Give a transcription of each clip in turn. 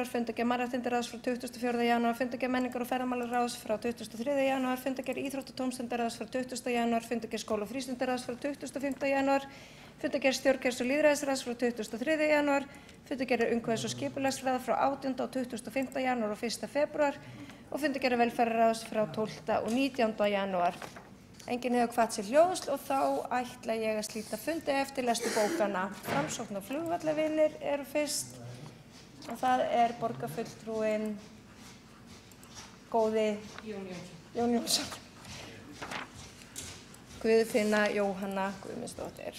Fundargerð Mannréttindaráðs frá 24. janúar, fundargerð Menningar- og ferðamálaráðs frá 23. janúar, fundargerð Íþrótta- og tómstundaráðs frá 20. janúar, fundargerð Skóla- og frístundaráðs frá 25. janúar, fundargerð Stjórnkerfis- og lýðræðisráðs frá 23. janúar, fundargerð Umhverfis- og skipulagsráðs frá 18. og 25. janúar og 1. febrúar og fundargerð Velferðarráðs frá 12. og 19. janúar. Enginn hefur kvatt sér hljóðs og þá ætla ég að slíta fundi eftir lestu bókana. Framsókn og flugvallavinir eru fyrst. Og það borgarfulltrúinn góði Jón Jónsson. Guðfinna Jóhanna Guðmundsdóttir.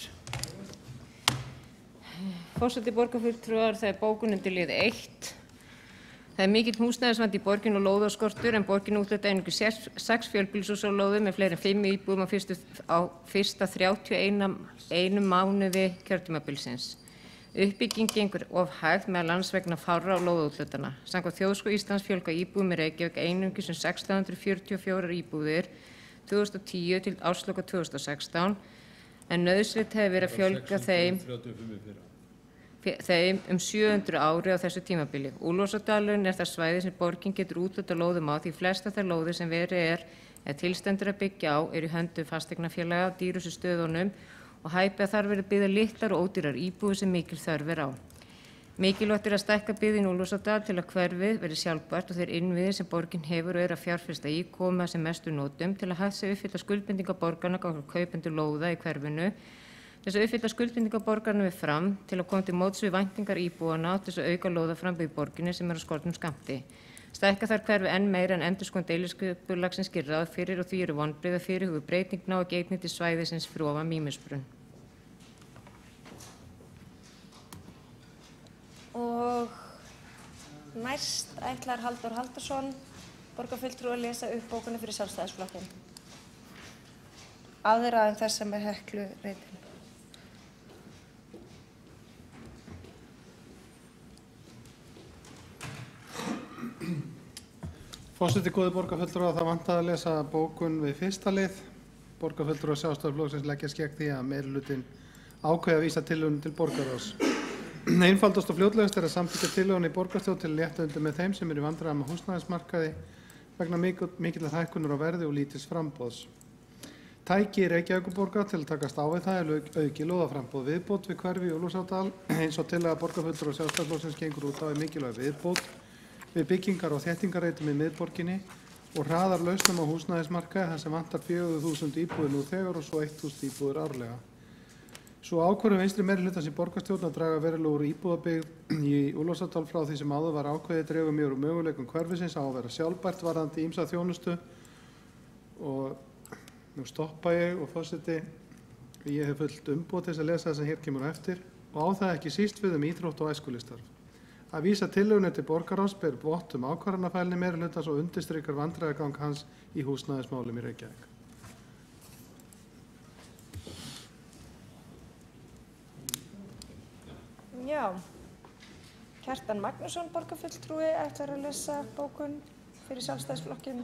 Forseti borgarfulltrúar, það bókun undir lið 1. Það mikill húsnæðisvandi í borginu og lóðaskortur en borgin úthlutar einungis 6 fjölbýlishús á lóðum með fleiri en 5 íbúðum á fyrsta 31 mánuði kjörtímabilsins. Uppbygging gengur of hægt meðal annars vegna fárra á lóðaúthlutana. Samkvæmt Þjóðskrá Íslands fjölga íbúðum í Reykjavík einungis 1644 íbúðir 2010 til ársloka 2016 en nauðsynlegt hefur verið að fjölga þeim 700 ári á þessu tímabili. Úlfarsárdalurinn það svæði sem borgin getur úthlutað lóðum á því flestar þær lóðir sem verið tilstendur að byggja á í höndum fasteignafélaga á dýrustu stöðunum og hæpi að þar verið byggðar litlar og ódýrar íbúðir sem mikil þörf á. Mikilvægt að stækka byggðin Úlfarsárdal til að hverfið verið sjálfbært og þeir innviðir sem borgin hefur og að fjárfesta í koma sem mestu notum til að hægt sé uppfylla skuldbindinga borgarna gagnvart kaupendur lóða í hverfinu. Þess að uppfylla skuldbindinga borgarna við fram til að koma til móts við væntingar íbúanna til að auka lóðaframboð í borginni sem á skornum skammti. Stækka þar hverfi enn meira en endurskoðun deiliskipulagsins gerir ráð fyrir og því eru vonbrigði að fyrirhuguð breyting nái ekki einnig til svæðisins fyrir ofan Mýmisbrunn. Og næst ætlar Halldór Halldórsson, borgarfulltrúi, að lesa upp bókuna fyrir Sjálfstæðisflokkinn. Aðra en þess sem Heklu reitin. Forseti, góðir borgarfulltrúar, það vantaði að lesa bókun við fyrsta lið. Borgarfulltrúar Sjálfstæðisflokksins leggjast gegn því að meirihlutinn ákveði að vísa tillögunum til borgarráðs. Einfaldast og fljótlegast að samþykkja tillögunni í borgarstjórn til að létta undir með þeim sem eru í vandræðum á húsnæðismarkaði vegna mikillar hækkunar á verði og lítils framboðs. Tæki Reykjavíkurborgar til að takast á við það auki lóðaframboð. Viðbót við hverfi í Úlfarsárdal eins og tillaga borgarfulltrúar Sjálfstæðisflokksins gengur út á mikilvæg viðbót við byggingar og þéttingarreitum í miðborginni og hraðar lausnum á húsnæðismarkaði þar sem vantar 4.000 íbúðir nú þegar og svo 1.000 íbúðir árlega. Svo ákvörðun vinstri meirihlutans í borgarstjórn að draga verulega úr íbúðabyggð í Úlfarsárdal frá því sem áður var ákveðið dregur mjög úr möguleikum hverfisins á að vera sjálfbært varðandi ýmsa þjónustu. Og nú stoppa ég og forseti, ég hef fullt umboð til þess að lesa það sem hér kemur á eftir og á það ekki síst við íþrótt og æskulýðsstarf. Að vísa tillögunni til borgarráðs ber vott ákvarðanafælni meirihlutans og undirstrikar vandræðagang hans í húsnæðismálum í Reykjavík. Já, Kjartan Magnússon, borgarfulltrúi, ætlar að lesa bókun fyrir Sjálfstæðisflokkinn.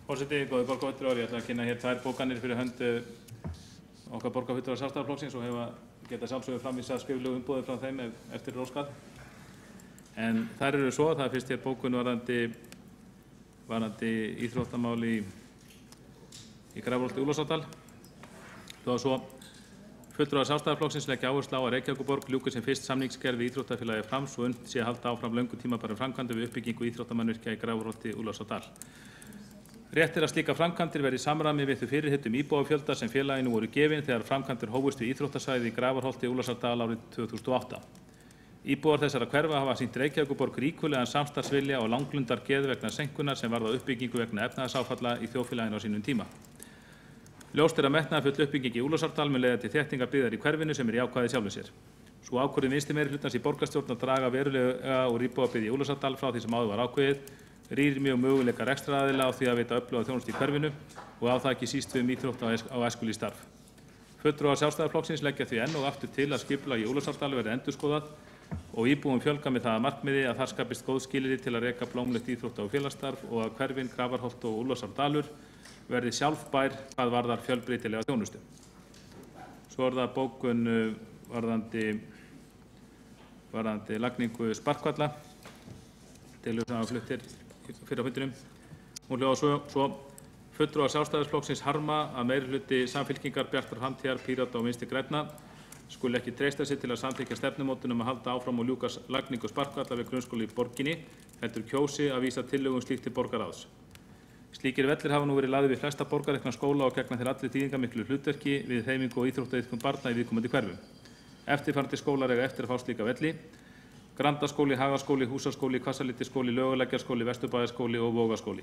Forseti, góðir borgarfulltrúar, ég ætla að kynna hér 2 bókanir fyrir hönd okkar borgarfulltrúar Sjálfstæðisflokksins og geta sjálfsögðu framvísað skriflegu umboði frá þeim eftir óskað. En þær eru svo, það fyrst hér bókun varðandi íþróttamál í Grafarholti Úlfarsárdal. Svo fulltrúar Sjálfstæðisflokksins leggja áherslu á að Reykjavíkurborg ljúki sem fyrst samningsgerð við íþróttafélagið Fram svo unnt sé að halda áfram löngu tímabærum framkvæmdum við uppbyggingu íþróttamannvirkja í Grafarholti Úlfarsárdal. Rétt að slíkar framkvæmdir verði í samræmi við þau fyrirheitum íbúafjölda sem félaginu voru gefin þegar framkvæmdir hófust við íþróttasvæði í Grafarholti Úlfarsárdal árið 2008. Íbúar þessara hverfa hafa sýnt Reykjavíkurborg ríkulegan samstarfsvilja og langlundar geð vegna seinkunar sem varð á uppbyggingu vegna efnahagsáfalla í þjóðfélaginu á sínum tíma. Ljóst að metnaðarfull uppbygging í Úlfarsárdal mun leiða til þéttingar byggðar í hverfinu sem jákvæð í sjálfu sér. Sú ákvörðun vinstri meirihlutans í borgarstjórn að draga verulega úr íbúabyggð í Úlfarsárdal frá því sem áður var ákveðið rýr mjög möguleika rekstraraðila á því að veita öfluga þjónustu í hverfinu og á það ekki síst við íþrótta á æskulýðsstarf. Fulltrúar Sjálfstæðisflokksins leggja því enn og aftur til að skipulag í Úlfarsárdal verði endurskoðað og íbúum fjölga með það að markmiði að þar skapist góð skilyrði til að reka blómlegt íþrótta og félagsstarf og að hverfin Grafarholt og Úlfarsárdalur verði sjálfbær hvað varðar fjölbreytilega þjónustu. Svo það bókun varðandi lagningu sparkvalla, tillögur sem hafa fluttir fyrir á fundinum. Hún hljóðar svo: fulltrúar Sjálfstæðisflokksins harma að meirihluti Samfylkingar, Bjartrar framtíðar, Pírata og Vinstri grænna skuli ekki treysta sig til að samþykkja stefnumótun að halda áfram og ljúka lagningu sparkvalla við grunnskóla í borginni, heldur kjósi að vísa tillögum slíkt til borgarráðs. Slíkir vellir hafa nú verið lagðir við flesta borgarrekna skóla og gegna þeir allir þýðingarmiklu hlutverki við hreyfingu og íþróttaiðkun barna í viðkomandi hverfum. Eftirfarandi skólar eiga eftir að fá slíka velli: Grandaskóli, Hagaskóli, Húsaskóli, Hvassaleitisskóli, Laugalækjarskóli, Vesturbæjarskóli og Vogaskóli.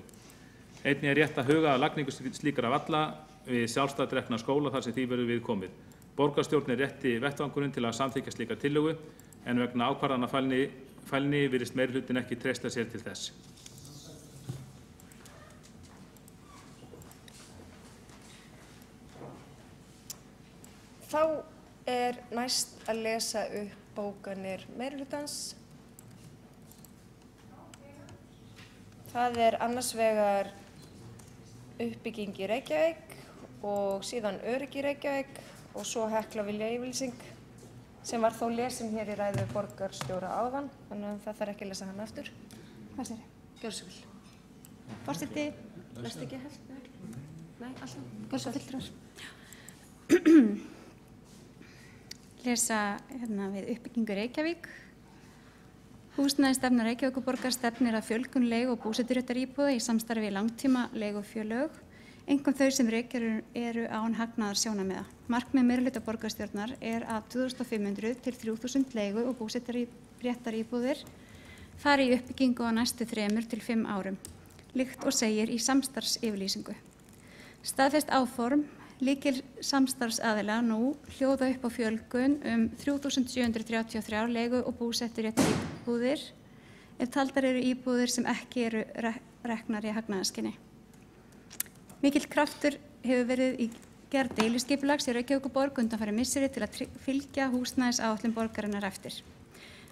Einnig rétt að huga að lagningu slíkra valla við sjálfstætt rekna skóla þar sem því verður við komið. Borgarstjórn rétti vettvangurinn til að samþykkja slíka tillögu, en vegna ákvarðana fælni virðist meirihlutin ekki treysta sér til þess. Þá næst að lesa upp bókanir meirihlutans. Það annars vegar uppbygging í Reykjavík og síðan öryggi í Reykjavík og svo Hekla viljayfirlýsing sem var þó lesin hér í ræðu borgarstjóra áðan, þannig að það þarf ekki að lesa hann aftur. Hvað segir þið? Gjörðu svo vel. Forseti, lestu ekki helst? Nei, alltaf. Gjörðu svo fulltrúar. Lesa við uppbyggingu Reykjavík. Húsnæðisstefna Reykjavíkurborgar stefnir að fjölgun leigu- og búseturéttaríbúða í samstarfi við langtíma leigufélög, einkum þau sem rekjar eru án hagnaðar sjónarmiða. Markmið meirihluta borgarstjórnar að 2500 til 3000 leigu- og búseturéttaríbúðir fari í uppbyggingu á næstu 3 til 5 árum, líkt og segir í samstarfsyfirlýsingu. Staðfest áform lykil samstarfsaðila nú hljóða upp á fjölgun 3733 leigu- og búseturéttaríbúðir ef taldar eru íbúðir sem ekki eru reknar í hagnaðarskyni. Mikill kraftur hefur verið í gerð deiliskipulags í Reykjavíkurborg undanfarin misseri til að fylgja húsnæðisáætlun borgarinnar eftir.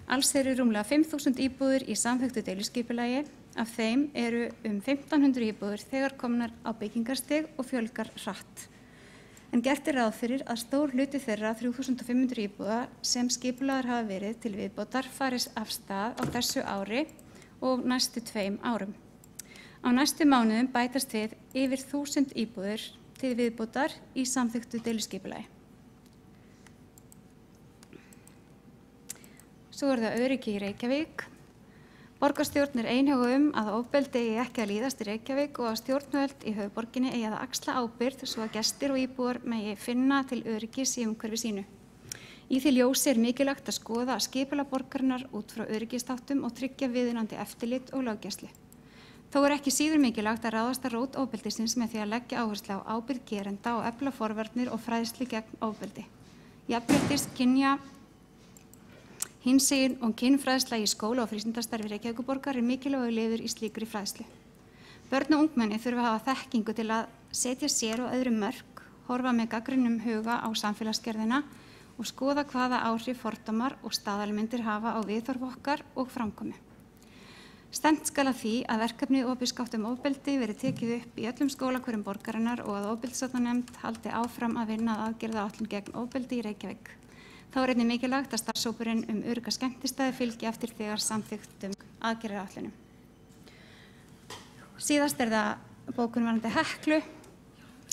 Alls eru rúmlega 5000 íbúðir í samþykktu deiliskipulagi, af þeim eru 1500 íbúðir þegar komnar á byggingarstig og fjölgar hratt. En gert ráð fyrir að stór hluti þeirra 3500 íbúða sem skipulagðar hafa verið til viðbótar farið af stað á þessu ári og næstu 2 árum. Á næstu mánuðum bætast við yfir 1000 íbúðir til viðbótar í samþykktu deiliskipulagi. Svo það öryggi í Reykjavík. Borgarstjórn einhuga að ofbeldi eigi ekki að líðast í Reykjavík og að stjórnvöld í höfuðborginni eigi að axla ábyrgð svo að gestir og íbúar megi finna til öryggis í umhverfi sínu. Í því ljósi mikilvægt að skoða skipulag borgarinnar út frá öryggisþáttum og tryggja viðunandi eftirlit og löggæslu. Þó ekki síður mikilvægt að ráðast að rót ofbeldisins með því að leggja áherslu á ábyrgð gerenda og efla forvarnir og fræðslu gegn ofbeldi. Jafnréttis, kynja, hinsegin og kynfræðsla í skóla- og frístundastarfi Reykjavíkurborgar mikilvægur liður í slíkri fræðslu. Börn og ungmenni þurfa að hafa þekkingu til að setja sér og öðrum mörk, horfa með gagnrýnum huga á samfélagsgerðina og skoða hvaða áhrif fordómar og staðalmyndir hafa á viðhorf okkar og framkomu. Stefnt skal að því að verkefnið opinskátt ofbeldi verið tekið upp í öllum skólahverfum borgarinnar og að ofbeldisvarnanefnd haldi áfram að vinna að aðgerðaáætlun gegn ofbeldi í Reykjavík. Þá einnig mikilvægt að starfshópurinn örugga skemmtistæði fylgi eftir þegar samþykktum aðgerðaáætlunum. Síðast það bókun varðandi Heklu.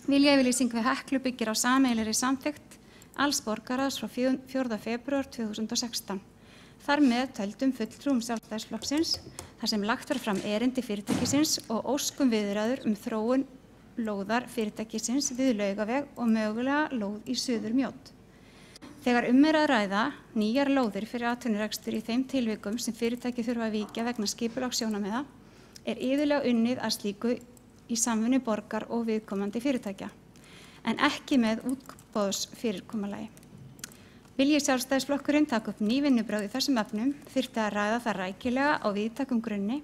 Viljayfirlýsing við Heklu byggir á sameiginlegri samþykkt alls borgarráðs frá 4. febrúar 2016. Þar með töldum fulltrúum Sjálfstæðisflokksins þar sem lagt var fram erindi fyrirtækisins og óskum viðræður þróun lóðar fyrirtækisins við Laugaveg og mögulega lóð í Suður-Mjódd. Þegar að ræða nýjar lóðir fyrir atvinnurekstur í þeim tilvikum sem fyrirtæki þurfa að víkja vegna skipulagssjónarmiða iðulega unnið að slíku í samvinnu borgar og viðkomandi fyrirtækja, en ekki með útboðsfyrirkomulagi. Vilji Sjálfstæðisflokkurinn taka upp ný vinnubrögð í þessum efnum þyrfti að ræða það rækilega á víðtækum grunni,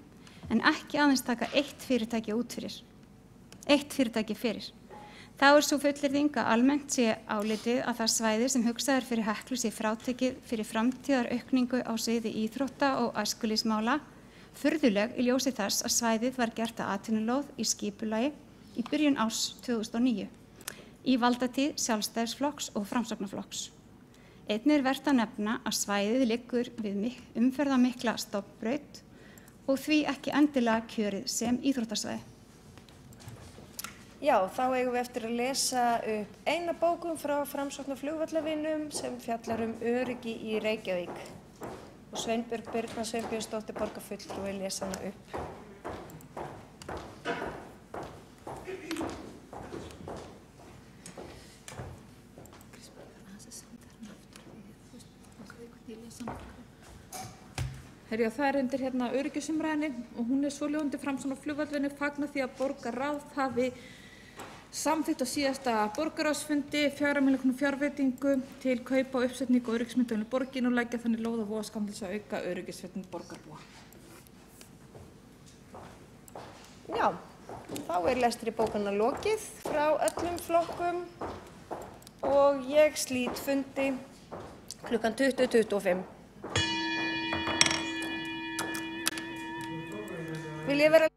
en ekki aðeins taka eitt fyrirtæki fyrir. Þá svo fullyrðing að almennt sé álitið að það svæði sem hugsað fyrir Heklu sé frátekið fyrir framtíðaraukningu á sviði íþrótta og æskulýðsmála, furðuleg í ljósi þess að svæðið var gert að atvinnulóð í skipulagi í byrjun árs 2009 í valdatíð Sjálfstæðisflokks og Framsóknarflokks. Einnig er vert að nefna að svæðið liggur við umferðarmikla stofnbraut og því ekki endilega kjörið sem íþróttasvæði. Já, þá eigum við eftir að lesa upp eina bókun frá Framsóknarflugvallavinum sem fjallar öryggi í Reykjavík. Og Sveinbjörg Birna Sveinbjörnsdóttir borgarfulltrúi lesa hana upp. Herja, það er undir hérna öryggisumræðinni og hún er svohljóðandi: Framsóknarflugvallinu fagna því að borgarráð hafi samþykkt á síðasta borgarráðsfundi 4 milljóna fjárveitingu til kaupa og uppsetningu öryggismyndavéla í borginni og leggja þannig lóð á vogarskána til þess að auka öryggisvitund borgarbúa. Já, þá er lestri bókanna lokið frá öllum flokkum og ég slít fundi klukkan 20:25. Vil ég vera